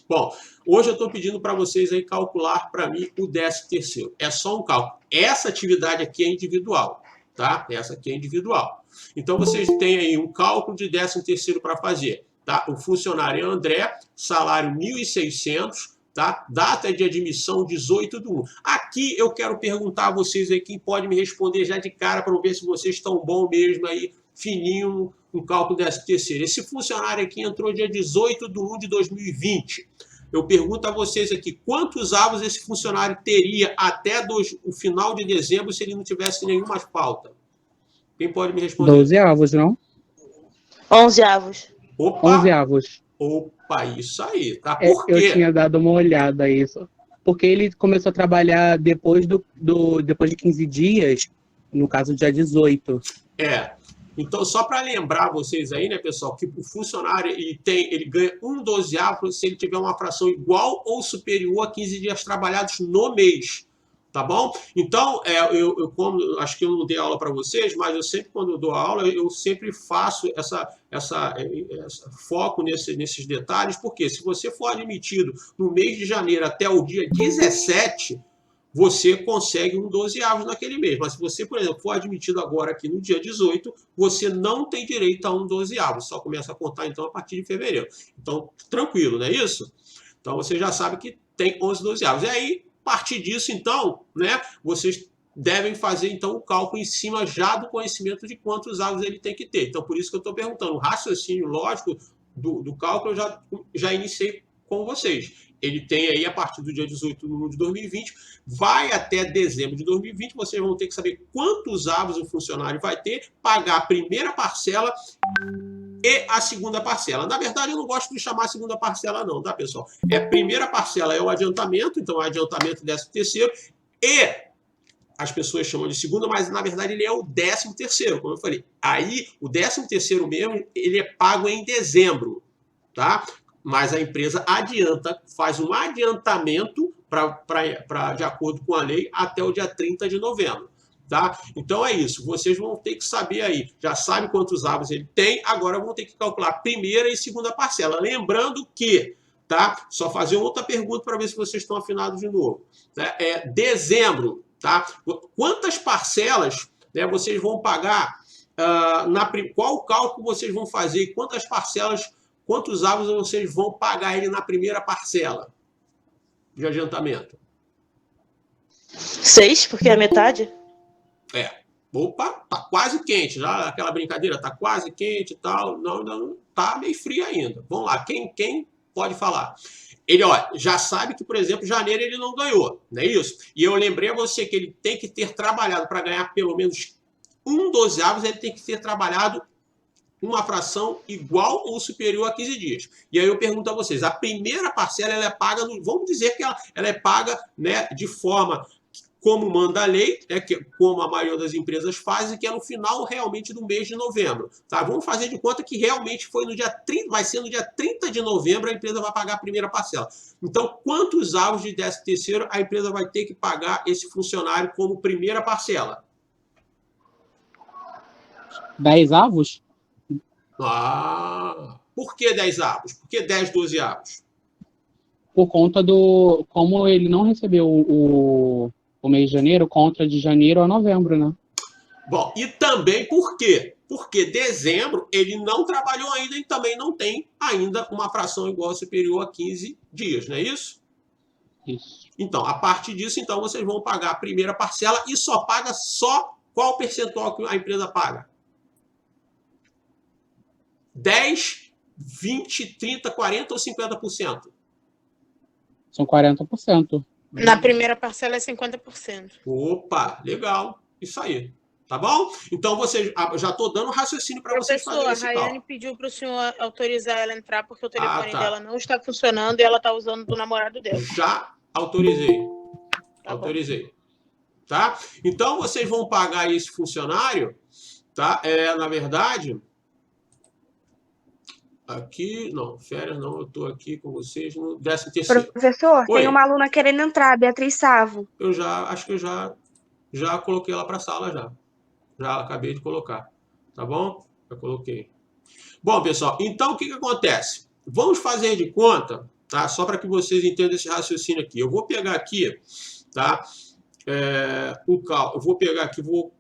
Bom, hoje eu estou pedindo para vocês aí calcular para mim o 13º. É só um cálculo. Essa atividade aqui é individual, tá? Essa aqui é individual. Então, vocês têm aí um cálculo de 13º para fazer, tá? O funcionário é André, salário 1.600, tá? Data de admissão 18/1. Aqui eu quero perguntar a vocês aí, quem pode me responder já de cara para ver se vocês estão bom mesmo aí, fininho, um cálculo 13º. Esse funcionário aqui entrou dia 18/1 de 2020. Eu pergunto a vocês aqui, quantos avos esse funcionário teria até o final de dezembro se ele não tivesse nenhuma falta? Quem pode me responder? 12 avos, não? 11 avos. Opa! 11 avos. Opa, isso aí, tá? Por quê? Eu tinha dado uma olhada a isso. Porque ele começou a trabalhar depois depois de 15 dias, no caso, dia 18. Então, só para lembrar vocês aí, né, pessoal, que o funcionário ele ganha 1/12 se ele tiver uma fração igual ou superior a 15 dias trabalhados no mês, tá bom? Então, como acho que eu não dei aula para vocês, mas eu sempre, quando eu dou aula, eu sempre faço essa foco nesses detalhes, porque se você for admitido no mês de janeiro até o dia 17, você consegue 1/12 naquele mês. Mas se você, por exemplo, for admitido agora aqui no dia 18, você não tem direito a 1/12. Só começa a contar, então, a partir de fevereiro. Então, tranquilo, não é isso? Então, você já sabe que tem 11/12. E aí, a partir disso, então, né, vocês devem fazer, então, o cálculo em cima já do conhecimento de quantos avos ele tem que ter. Então, por isso que eu estou perguntando. O raciocínio lógico do cálculo eu já iniciei com vocês. Ele tem aí, a partir do dia 18/1 de 2020, vai até dezembro de 2020, vocês vão ter que saber quantos avos o funcionário vai ter, pagar a primeira parcela e a segunda parcela. Na verdade, eu não gosto de chamar a segunda parcela não, tá, pessoal? A primeira parcela é o adiantamento, então o adiantamento 13º, e as pessoas chamam de segunda, mas na verdade ele é o 13º, como eu falei. Aí, o 13º mesmo, ele é pago em dezembro, tá? Mas a empresa adianta, faz um adiantamento de acordo com a lei até o dia 30 de novembro. Tá? Então é isso, vocês vão ter que saber aí, já sabe quantos avos ele tem, agora vão ter que calcular a primeira e segunda parcela. Lembrando que, tá? Só fazer outra pergunta para ver se vocês estão afinados de novo. Tá? Dezembro, tá? Quantas parcelas, né, vocês vão pagar? Qual cálculo vocês vão fazer e quantas parcelas? Quantos avos vocês vão pagar ele na primeira parcela de adiantamento? 6, porque é a metade. Opa, tá quase quente. Já aquela brincadeira, tá quase quente e tal. Não, tá meio frio ainda. Vamos lá, quem pode falar? Ele, ó, já sabe que, por exemplo, janeiro ele não ganhou, não é isso? E eu lembrei a você que ele tem que ter trabalhado para ganhar pelo menos 1/12, ele tem que ter trabalhado uma fração igual ou superior a 15 dias. E aí eu pergunto a vocês, a primeira parcela ela é paga, vamos dizer que ela é paga, né, de forma como manda a lei, né, como a maioria das empresas fazem, que é no final realmente do mês de novembro. Tá? Vamos fazer de conta que realmente foi no dia 30, vai ser no dia 30 de novembro a empresa vai pagar a primeira parcela. Então, quantos avos de 13º a empresa vai ter que pagar esse funcionário como primeira parcela? 10 avos? Por que 10 avos? Por que 10, 12 avos? Por conta como ele não recebeu o mês de janeiro, conta de janeiro a novembro, né? Bom, e também por quê? Porque dezembro ele não trabalhou ainda e também não tem ainda uma fração igual ou superior a 15 dias, não é isso? Isso. Então, a partir disso, então, vocês vão pagar a primeira parcela e só paga qual percentual que a empresa paga? 10, 20, 30, 40 ou 50%? São 40%. Na primeira parcela é 50%. Opa, legal. Isso aí. Tá bom? Então, vocês, já estou dando raciocínio para vocês fazerem esse cálculo. A Rayane pediu para o senhor autorizar ela a entrar porque o telefone dela não está funcionando e ela está usando do namorado dela. Já autorizei. Tá autorizei. Bom. Tá? Então, vocês vão pagar esse funcionário, tá? Na verdade... Aqui, não, férias não, eu estou aqui com vocês no 13º. Professor, tem uma aluna querendo entrar, Beatriz Savo. Acho que eu já coloquei ela para a sala já. Já acabei de colocar, tá bom? Já coloquei. Bom, pessoal, então o que acontece? Vamos fazer de conta, tá? Só para que vocês entendam esse raciocínio aqui. Eu vou pegar aqui, tá? Eu vou pegar aqui, vou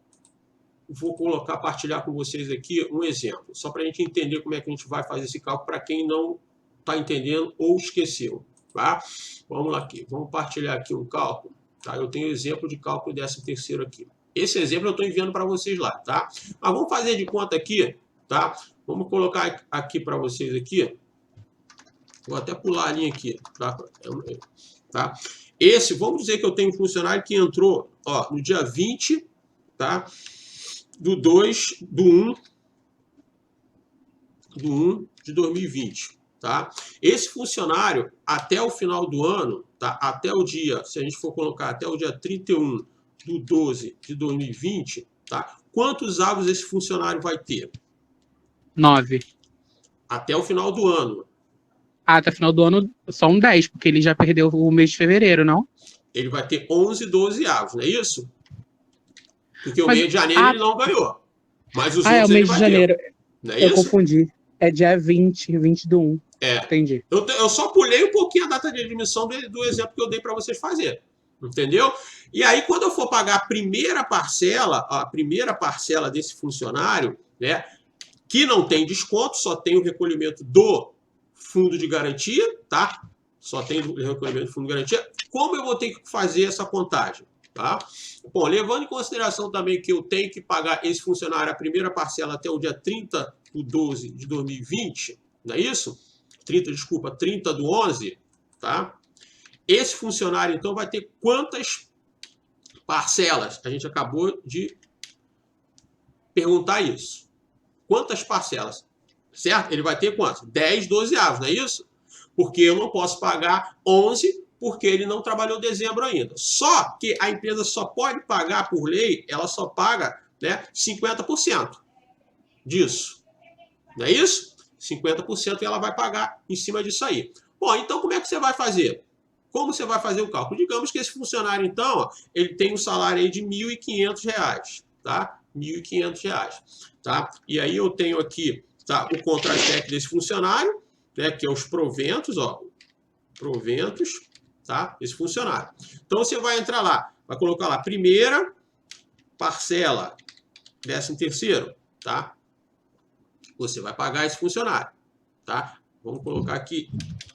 colocar, partilhar com vocês aqui um exemplo, só para a gente entender como é que a gente vai fazer esse cálculo para quem não está entendendo ou esqueceu, tá? Vamos lá aqui, vamos partilhar aqui um cálculo, tá? Eu tenho exemplo de cálculo 13º aqui. Esse exemplo eu estou enviando para vocês lá, tá? Mas vamos fazer de conta aqui, tá? Vamos colocar aqui para vocês aqui. Vou até pular a linha aqui, tá? Esse, vamos dizer que eu tenho um funcionário que entrou, ó, no dia 20, tá? do 1 de 2020, tá? Esse funcionário, até o final do ano, tá? Até o dia, se a gente for colocar até o dia 31 de 12 de 2020, tá? Quantos avos esse funcionário vai ter? 9. Até o final do ano. Até o final do ano, só um 10, porque ele já perdeu o mês de fevereiro, não? Ele vai ter 11, 12 avos, não é isso? Porque o mês de janeiro ele não ganhou. Mas os outros é o mês de janeiro. Não é eu isso? confundi. É dia 20 do 1. Entendi. Eu só pulei um pouquinho a data de admissão do exemplo que eu dei para vocês fazerem. Entendeu? E aí, quando eu for pagar a primeira parcela desse funcionário, né, que não tem desconto, só tem o recolhimento do fundo de garantia, tá? Só tem o recolhimento do fundo de garantia. Como eu vou ter que fazer essa contagem? Tá? Bom, levando em consideração também que eu tenho que pagar esse funcionário a primeira parcela até o dia 30 de 12 de 2020, não é isso? 30 do 11, tá? Esse funcionário, então, vai ter quantas parcelas? A gente acabou de perguntar isso. Quantas parcelas? Certo? Ele vai ter quantos? 10, 12 avos, não é isso? Porque eu não posso pagar 11 porque ele não trabalhou dezembro ainda. Só que a empresa só pode pagar, por lei, ela só paga, né, 50% disso. Não é isso? 50% ela vai pagar em cima disso aí. Bom, então como é que você vai fazer? Como você vai fazer o cálculo? Digamos que esse funcionário, então, ó, ele tem um salário aí de R$ 1.500, tá? R$ 1.500, tá? E aí eu tenho aqui, tá, o contra-cheque desse funcionário, né, que é os proventos, ó, proventos, tá? Esse funcionário. Então, você vai entrar lá, vai colocar lá, primeira parcela, 13º, tá? Você vai pagar esse funcionário, tá? Vamos colocar aqui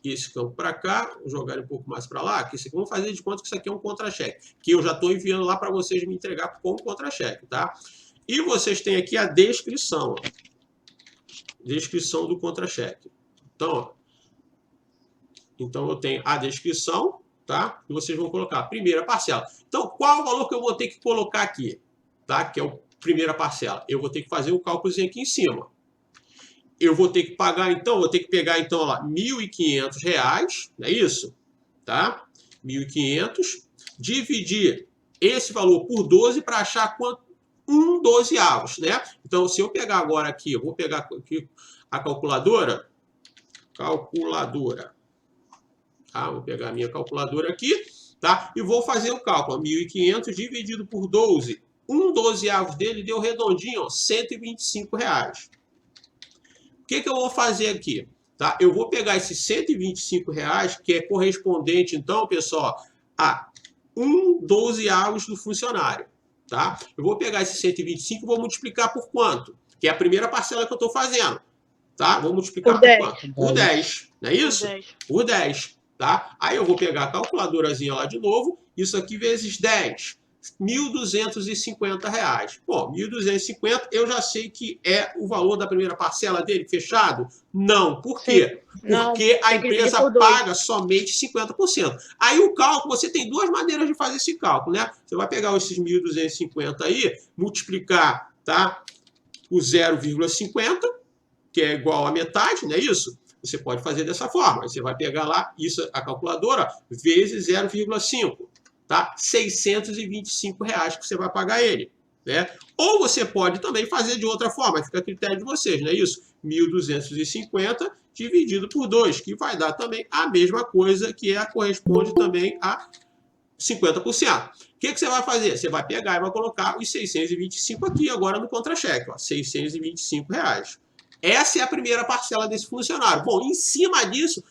esse campo para cá, vou jogar ele um pouco mais para lá, que vamos fazer de conta que isso aqui é um contra-cheque, que eu já estou enviando lá para vocês me entregar como contra-cheque, tá? E vocês têm aqui a descrição, ó. Descrição do contra-cheque. Então, eu tenho a descrição, tá? E vocês vão colocar a primeira parcela. Então, qual é o valor que eu vou ter que colocar aqui? Tá? Que é a primeira parcela. Eu vou ter que fazer o cálculozinho aqui em cima. Eu vou ter que pagar, então, vou ter que pegar, então, lá, R$ 1.500, não é isso? Tá? 1.500. Dividir esse valor por 12 para achar quanto? 1/12, né? Então, se eu pegar agora aqui, eu vou pegar aqui a calculadora. Tá? Vou pegar a minha calculadora aqui, tá? E vou fazer o cálculo. 1.500 dividido por 12. 1/12 dele deu redondinho, ó, R$ 125. O que eu vou fazer aqui? Tá? Eu vou pegar esses R$ 125, que é correspondente, então, pessoal, a 1/12 do funcionário. Tá? Eu vou pegar esse 125 e vou multiplicar por quanto? Que é a primeira parcela que eu estou fazendo. Tá? Vou multiplicar por quanto? Por 10. Não é isso? Por 10. Tá? Aí eu vou pegar a calculadorazinha lá de novo. Isso aqui vezes 10. R$ 1.250. Bom, 1.250 eu já sei que é o valor da primeira parcela dele fechado? Não. Por quê? Porque a empresa paga somente 50%. Aí o cálculo, você tem duas maneiras de fazer esse cálculo, né? Você vai pegar esses 1.250 aí, multiplicar, tá, o 0,50, que é igual a metade, não é isso? Você pode fazer dessa forma. Aí você vai pegar lá, isso, a calculadora, vezes 0,5. Tá? R$ 625 que você vai pagar ele, né? Ou você pode também fazer de outra forma, fica a critério de vocês, não é isso? 1.250 dividido por 2, que vai dar também a mesma coisa, que corresponde também a 50%. O que você vai fazer? Você vai pegar e vai colocar os 625 aqui agora no contra-cheque, ó, R$ 625. Essa é a primeira parcela desse funcionário. Bom, em cima disso,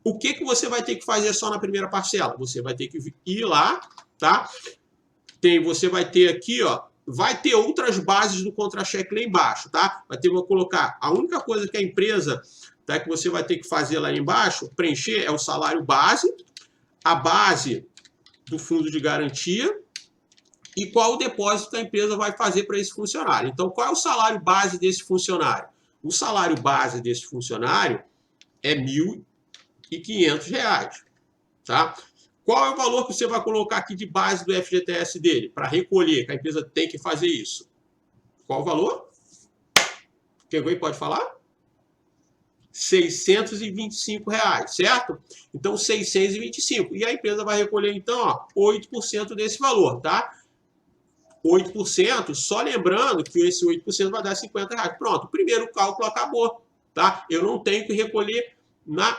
O que você vai ter que fazer só na primeira parcela? Você vai ter que ir lá, tá? Você vai ter aqui, ó, vai ter outras bases do contra-cheque lá embaixo, tá? Vou colocar, a única coisa que a empresa, tá, que você vai ter que fazer lá embaixo, preencher, é o salário base, a base do fundo de garantia e qual o depósito que a empresa vai fazer para esse funcionário. Então, qual é o salário base desse funcionário? O salário base desse funcionário é R$ 1.500, tá? Qual é o valor que você vai colocar aqui de base do FGTS dele? Para recolher, que a empresa tem que fazer isso. Qual o valor? Quem pode falar? R$ 625, certo? Então, 625. E a empresa vai recolher, então, ó, 8% desse valor, tá? 8%, só lembrando que esse 8% vai dar R$50. Pronto, o primeiro cálculo acabou, tá? Eu não tenho que recolher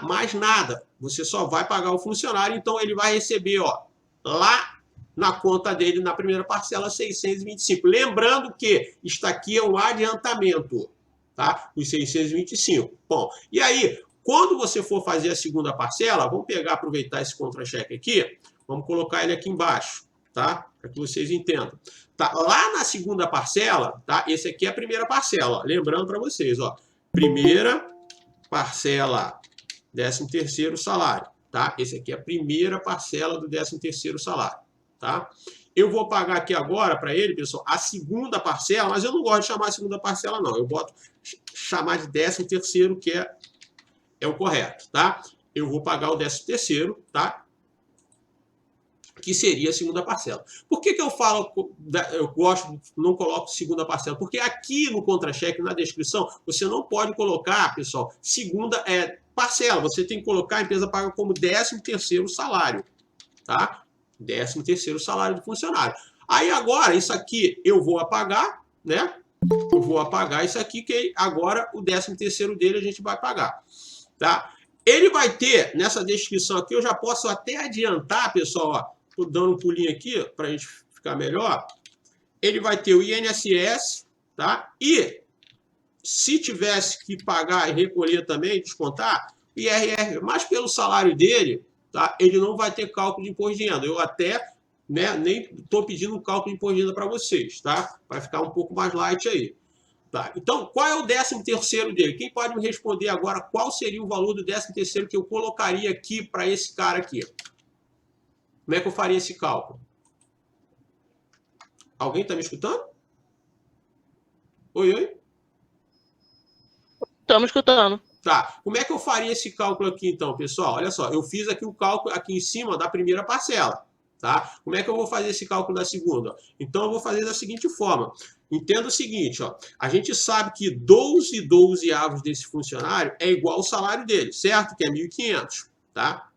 mais nada. Você só vai pagar o funcionário, então ele vai receber, ó, lá na conta dele, na primeira parcela, 625. Lembrando que isso aqui é um adiantamento, tá? Os 625. Bom, e aí, quando você for fazer a segunda parcela, vamos aproveitar esse contra-cheque aqui, vamos colocar ele aqui embaixo, tá? Para que vocês entendam. Tá? Lá na segunda parcela, tá? Esse aqui é a primeira parcela, ó. Lembrando para vocês, ó. Primeira parcela, 13º salário, tá? Esse aqui é a primeira parcela do 13º salário, tá? Eu vou pagar aqui agora para ele, pessoal, a segunda parcela, mas eu não gosto de chamar a segunda parcela, não. Eu boto chamar de 13º, que é o correto, tá? Eu vou pagar o 13º, tá? Que seria a segunda parcela. Por que eu falo, eu gosto, não coloco segunda parcela? Porque aqui no contra-cheque, na descrição, você não pode colocar, pessoal, segunda parcela. Você tem que colocar, a empresa paga como 13º salário, tá? 13º salário do funcionário. Aí agora, isso aqui eu vou apagar, né? Eu vou apagar isso aqui, que agora o 13º dele a gente vai pagar, tá? Ele vai ter, nessa descrição aqui, eu já posso até adiantar, pessoal, ó. Estou dando um pulinho aqui para a gente ficar melhor. Ele vai ter o INSS, tá? E se tivesse que pagar e recolher também, descontar, o IRR, mas pelo salário dele, tá? Ele não vai ter cálculo de imposto de renda. Eu até, né, nem estou pedindo um cálculo de imposto de renda para vocês, tá? Para ficar um pouco mais light aí. Tá? Então, qual é o 13º dele? Quem pode me responder agora qual seria o valor do 13º que eu colocaria aqui para esse cara aqui? Como é que eu faria esse cálculo? Alguém está me escutando? Oi, oi? Estamos escutando. Tá. Como é que eu faria esse cálculo aqui, então, pessoal? Olha só, eu fiz aqui o cálculo aqui em cima da primeira parcela. Tá? Como é que eu vou fazer esse cálculo da segunda? Então, eu vou fazer da seguinte forma. Entenda o seguinte, ó. A gente sabe que 12/12 desse funcionário é igual ao salário dele, certo? Que é 1.500, tá?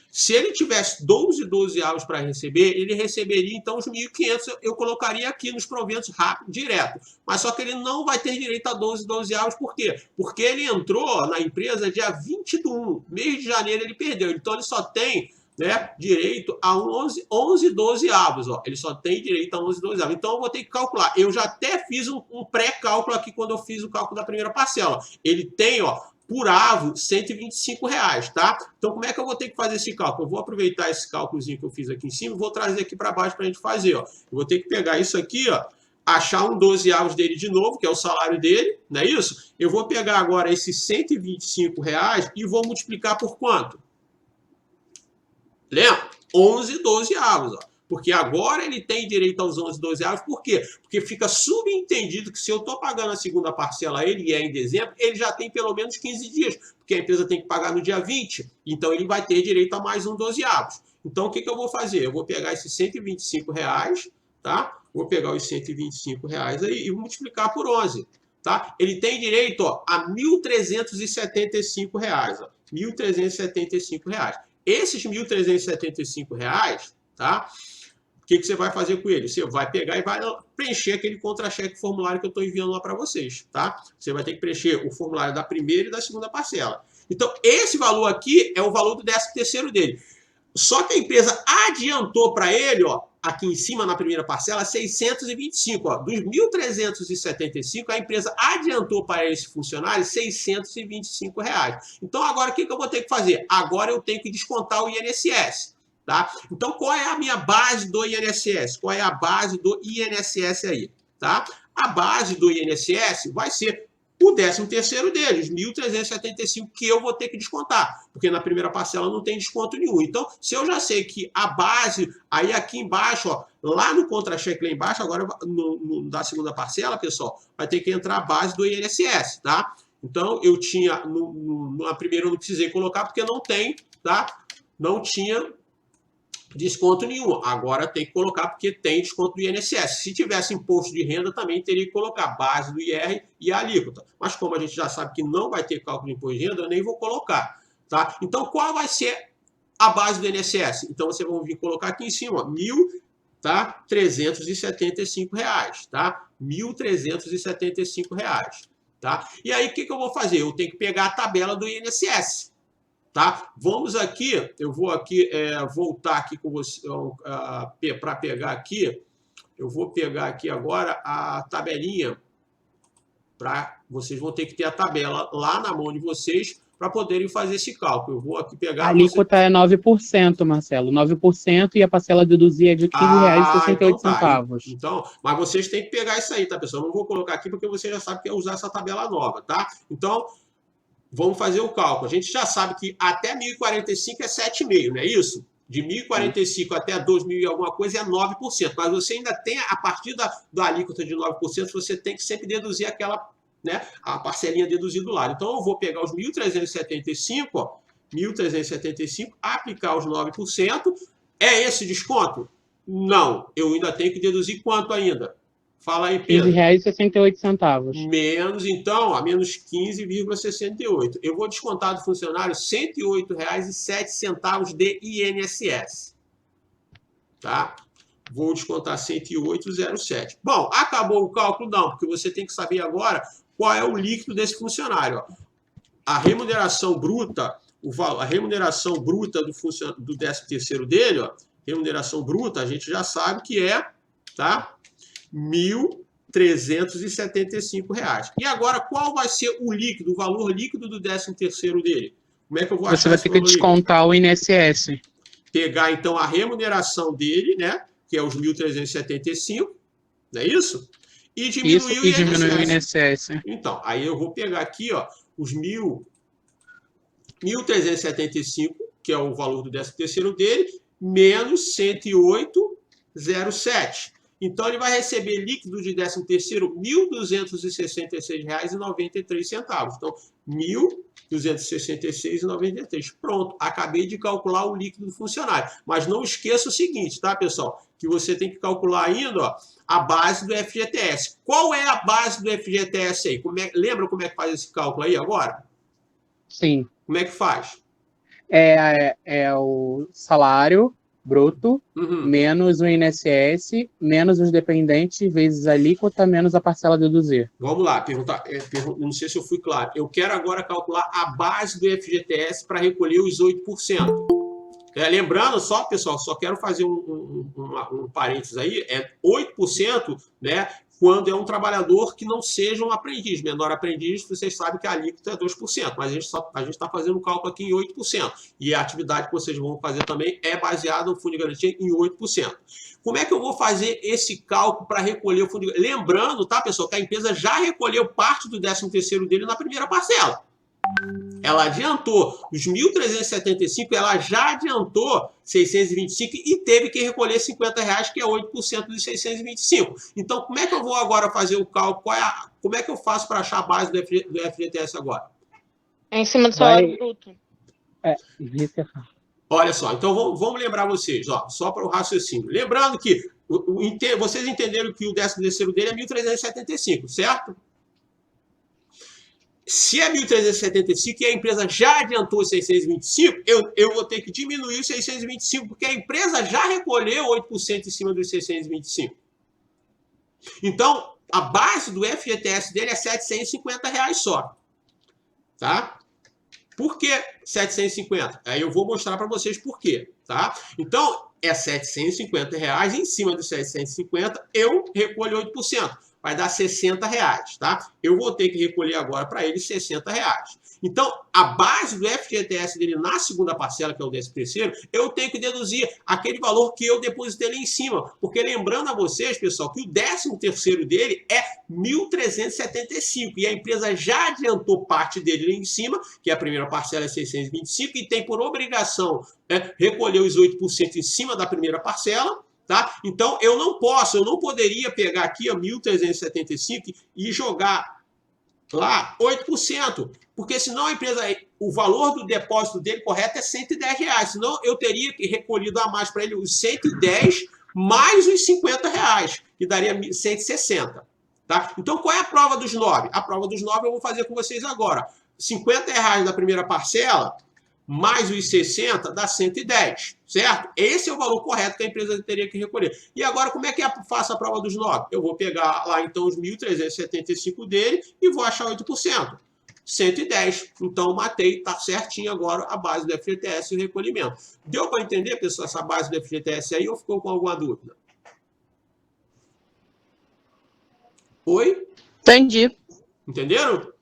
Se ele tivesse 12/12 para receber, ele receberia, então, os 1.500, eu colocaria aqui nos proventos rápido, direto. Mas só que ele não vai ter direito a 12/12, por quê? Porque ele entrou na empresa dia 20 do 1, mês de janeiro ele perdeu. Então, ele só tem, né, direito a 11/12, ó. Ele só tem direito a 11/12. Então, eu vou ter que calcular. Eu já até fiz um pré-cálculo aqui quando eu fiz o cálculo da primeira parcela. Ele tem, ó, por avo, R$ 125, tá? Então, como é que eu vou ter que fazer esse cálculo? Eu vou aproveitar esse cálculozinho que eu fiz aqui em cima e vou trazer aqui para baixo para a gente fazer, ó. Eu vou ter que pegar isso aqui, ó, achar um 12 dele de novo, que é o salário dele, não é isso? Eu vou pegar agora esses R$ 125 e vou multiplicar por quanto? Lembra? 11/12, ó. Porque agora ele tem direito aos 11/12. Por quê? Porque fica subentendido que se eu estou pagando a segunda parcela a ele, e é em dezembro, ele já tem pelo menos 15 dias. Porque a empresa tem que pagar no dia 20. Então, ele vai ter direito a mais um 12. Então, o que eu vou fazer? Eu vou pegar esses R$ 125, tá? Vou pegar os R$ 125 aí e multiplicar por 11. Tá? Ele tem direito, ó, a R$ 1.375. Ó, R$ 1.375. Esses R$ 1.375, tá? O que você vai fazer com ele? Você vai pegar e vai preencher aquele contra-cheque formulário que eu estou enviando lá para vocês, tá? Você vai ter que preencher o formulário da primeira e da segunda parcela. Então, esse valor aqui é o valor do 13º dele. Só que a empresa adiantou para ele, ó, aqui em cima na primeira parcela, 625. Ó, dos 1.375, a empresa adiantou para esse funcionário R$625. Então, agora o que eu vou ter que fazer? Agora eu tenho que descontar o INSS. Tá? Então, qual é a minha base do INSS? Qual é a base do INSS aí? Tá? A base do INSS vai ser o 13º dele, os 1.375 que eu vou ter que descontar, porque na primeira parcela não tem desconto nenhum. Então, se eu já sei que a base, aí aqui embaixo, ó, lá no contra-cheque lá embaixo, agora da segunda parcela, pessoal, vai ter que entrar a base do INSS, tá? Então, eu tinha, na primeira eu não precisei colocar, porque não tem, tá? Não tinha desconto nenhum. Agora tem que colocar porque tem desconto do INSS. Se tivesse imposto de renda, também teria que colocar base do IR e a alíquota. Mas como a gente já sabe que não vai ter cálculo de imposto de renda, eu nem vou colocar. Tá? Então, qual vai ser a base do INSS? Então, vocês vão vir colocar aqui em cima, ó, R$1.375. Tá? R$1.375. Tá? E aí, o que eu vou fazer? Eu tenho que pegar a tabela do INSS. Tá? Vamos aqui, eu vou aqui voltar aqui com você para pegar aqui, eu vou pegar aqui agora a tabelinha, vocês vão ter que ter a tabela lá na mão de vocês para poderem fazer esse cálculo. Eu vou aqui pegar... A alíquota é 9%, Marcelo, 9% e a parcela deduzir é de R$15,68. Então, mas vocês têm que pegar isso aí, tá, pessoal? Eu não vou colocar aqui porque você já sabe que é usar essa tabela nova, tá? Então... vamos fazer o cálculo. A gente já sabe que até 1.045 é 7,5%, não é isso? De 1.045 até 2.000 e alguma coisa é 9%. Mas você ainda tem, a partir da alíquota de 9%, você tem que sempre deduzir aquela, né, a parcelinha deduzida do lado. Então, eu vou pegar os 1.375, ó, 1.375, aplicar os 9%. É esse desconto? Não. Eu ainda tenho que deduzir quanto ainda? Fala aí, Pedro. R$15,68. Menos, então, ó, menos 15,68. Eu vou descontar do funcionário R$108,07 de INSS. Tá? Vou descontar 108,07. Bom, acabou o cálculo? Não, porque você tem que saber agora qual é o líquido desse funcionário. Ó. A remuneração bruta, a remuneração bruta do 13º dele, ó, remuneração bruta, a gente já sabe que é, tá? R$1.375. E agora, qual vai ser o líquido, o valor líquido do 13º dele? Como é que eu vou achar? Você vai ter que descontar o INSS. Pegar, então, a remuneração dele, né? Que é os 1.375, não é isso? E diminuir o INSS. Então, aí eu vou pegar aqui, ó, os 1.375, que é o valor do 13º dele, menos 108,07. Então, ele vai receber líquido de 13º R$ 1.266,93. Então, R$ 1.266,93. Pronto, acabei de calcular o líquido do funcionário. Mas não esqueça o seguinte, tá, pessoal? Que você tem que calcular ainda, ó, a base do FGTS. Qual é a base do FGTS aí? Lembra como é que faz esse cálculo aí agora? Sim. Como é que faz? É o salário bruto, menos o INSS, menos os dependentes, vezes a alíquota, menos a parcela deduzir. Vamos lá, não sei se eu fui claro. Eu quero agora calcular a base do FGTS para recolher os 8%. Lembrando só, pessoal, só quero fazer um parênteses aí, é 8%, né, quando é um trabalhador que não seja um aprendiz. Menor aprendiz, vocês sabem que a alíquota é 2%, mas a gente está fazendo um cálculo aqui em 8%. E a atividade que vocês vão fazer também é baseada no fundo de garantia em 8%. Como é que eu vou fazer esse cálculo para recolher o fundo de garantia? Lembrando, tá, pessoal, que a empresa já recolheu parte do 13º dele na primeira parcela. Ela adiantou os 1.375, ela já adiantou 625 e teve que recolher R$50, que é 8% dos 625. Então, como é que eu vou agora fazer o cálculo? Como é que eu faço para achar a base do FGTS agora? É em cima do salário bruto. Olha só, então vamos lembrar vocês, ó, só para o raciocínio. Lembrando que vocês entenderam que o 13º dele é 1.375, certo? Se é 1.375 e a empresa já adiantou os 625, eu vou ter que diminuir os 625, porque a empresa já recolheu 8% em cima dos 625. Então, a base do FGTS dele é R$750 só. Tá? Por que 750? Aí eu vou mostrar para vocês por quê. tá? Então, é R$ 750 reais, em cima dos 750 eu recolho 8%. Vai dar R$ 60 reais, tá? Eu vou ter que recolher agora para ele R$ 60 reais. Então, a base do FGTS dele na segunda parcela, que é o 13º, eu tenho que deduzir aquele valor que eu depositei lá em cima. Porque lembrando a vocês, pessoal, que o 13º dele é 1.375 e a empresa já adiantou parte dele lá em cima, que a primeira parcela é 625 e tem por obrigação recolher os 8% em cima da primeira parcela. Tá? Então, eu não poderia pegar aqui a 1.375 e jogar lá 8%, porque senão a empresa, o valor do depósito dele correto é R$ 110 reais, senão eu teria que recolhido a mais para ele os 110 mais os 50 reais, que daria 160. Tá? Então, qual é a prova dos 9? A prova dos 9 eu vou fazer com vocês agora. R$ 50 reais da primeira parcela, mais os 60 dá 110, certo? Esse é o valor correto que a empresa teria que recolher. E agora, como é que eu faço a prova dos 9? Eu vou pegar lá, então, os 1.375 dele e vou achar 8%. 110. Então, matei, tá certinho agora a base do FGTS e o recolhimento. Deu para entender, pessoal, essa base do FGTS aí ou ficou com alguma dúvida? Oi? Entendi. Entenderam?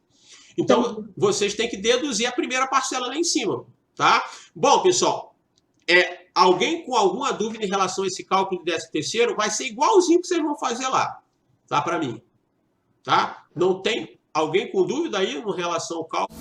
Então, vocês têm que deduzir a primeira parcela lá em cima, tá? Bom, pessoal, alguém com alguma dúvida em relação a esse cálculo do 13º, vai ser igualzinho que vocês vão fazer lá, tá? Para mim, tá? Não tem alguém com dúvida aí em relação ao cálculo?